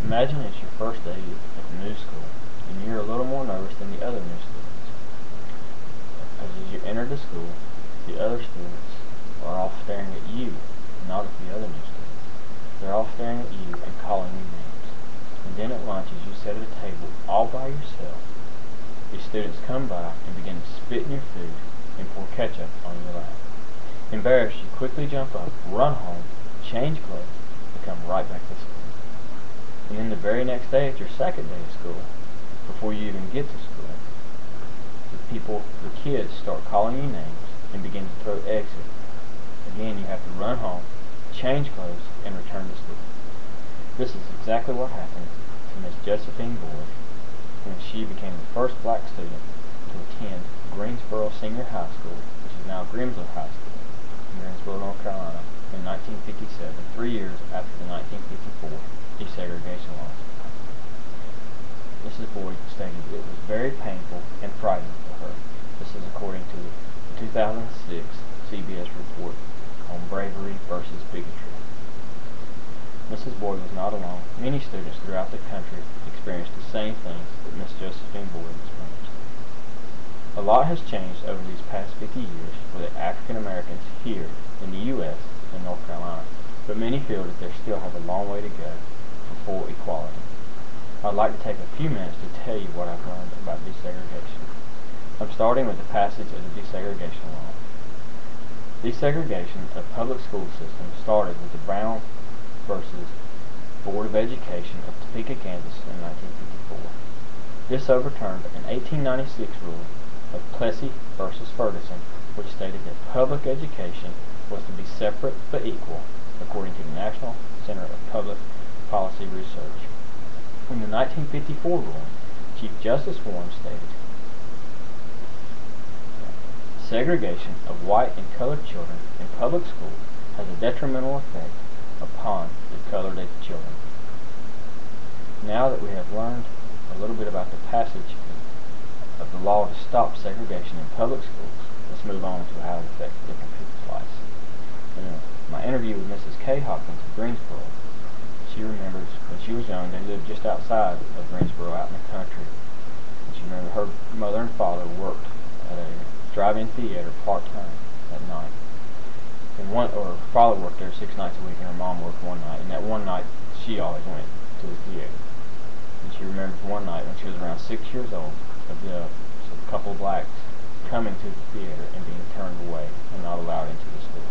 Imagine it's your first day at the new school, and you're a little more nervous than the other new students. As you enter the school, the other students are all staring at you, not at the other new students. They're all staring at you and calling you names. And then at lunch, as you sit at a table all by yourself, these students come by and begin to spit in your food and pour ketchup on your lap. Embarrassed, you quickly jump up, run home, change clothes, and come right back to school. And then the very next day, at your second day of school, before you even get to school, the kids start calling you names and begin to throw eggs at you. Again, you have to run home, change clothes, and return to school. This is exactly what happened to Miss Josephine Boyd when she became the first black student to attend Greensboro Senior High School, which is now Grimsville High School, in Greensboro, North Carolina, in 1957, 3 years after the 1954 desegregation laws. Mrs. Boyd stated it was very painful and frightening for her. This is according to the 2006 CBS report on bravery versus bigotry. Mrs. Boyd was not alone. Many students throughout the country experienced the same things that Miss Josephine Boyd experienced. A lot has changed over these past 50 years for the African Americans here in the U.S. and North Carolina, but many feel that they still have a long way to go for full equality. I'd like to take a few minutes to tell you what I've learned about desegregation. I'm starting with the passage of the desegregation law. Desegregation of public school systems started with the Brown versus Board of Education of Topeka, Kansas in 1954. This overturned an 1896 ruling of Plessy versus Ferguson, which stated that public education was to be separate but equal, according to the National Center of Public Policy Research. In the 1954 ruling, Chief Justice Warren stated, segregation of white and colored children in public schools has a detrimental effect upon the colored children. Now that we have learned a little bit about the passage of the law to stop segregation in public schools, let's move on to how it affects different people's lives. In my interview with Mrs. K. Hopkins of Greensboro, she remembers when she was young, they lived just outside of Greensboro, out in the country. And she remembered her mother and father worked at a drive-in theater part-time at night. And her father worked there 6 nights a week, and her mom worked one night. And that one night, she always went to the theater. And she remembers one night when she was around 6 years old, of a couple of blacks coming to the theater and being turned away and not allowed into the school,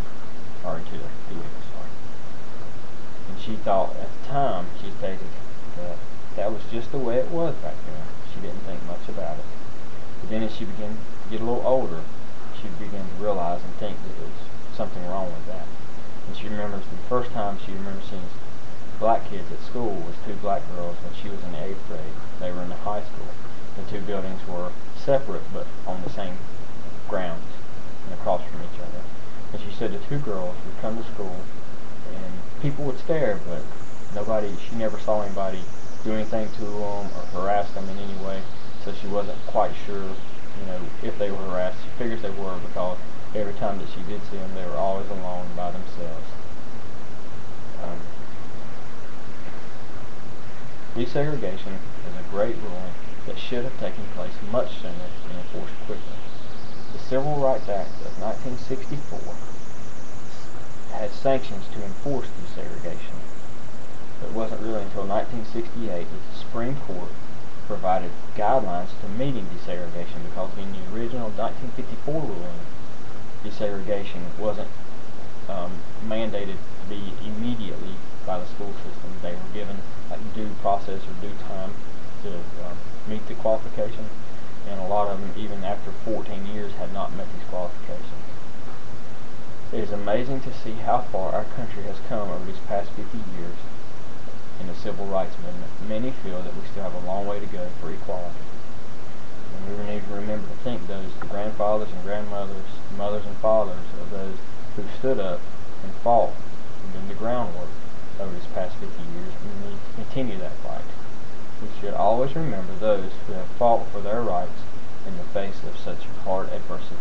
or into the theater. And she thought, at the time, she stated that that was just the way it was back then. She didn't think much about it. But then as she began to get a little older, she began to realize and think that there was something wrong with that. And she remembers the first time she remembers seeing black kids at school was 2 black girls when she was in the 8th grade. They were in the high school. The 2 buildings were separate but on the same grounds and across from each other. And she said the 2 girls would come to school and people would stare, but she never saw anybody do anything to them or harass them in any way, so she wasn't quite sure, if they were harassed. She figures they were, because every time that she did see them, they were always alone by themselves. Desegregation is a great ruling that should have taken place much sooner and enforced quickly. The Civil Rights Act of 1964 had sanctions to enforce desegregation, but it wasn't really until 1968 that the Supreme Court provided guidelines to meeting desegregation, because in the original 1954 ruling, desegregation wasn't mandated to be immediately by the school system. They were given due process or due time to meet the qualification, and a lot of them, even after 14 years, had not met these qualifications. It is amazing to see how far our country has come over these past 50 years in the civil rights movement. Many feel that we still have a long way to go for equality. And we need to remember to thank the grandfathers and grandmothers, mothers and fathers of those who stood up and fought and did the groundwork over these past 50 years. We need to continue that fight. We should always remember those who have fought for their rights in the face of such hard adversity.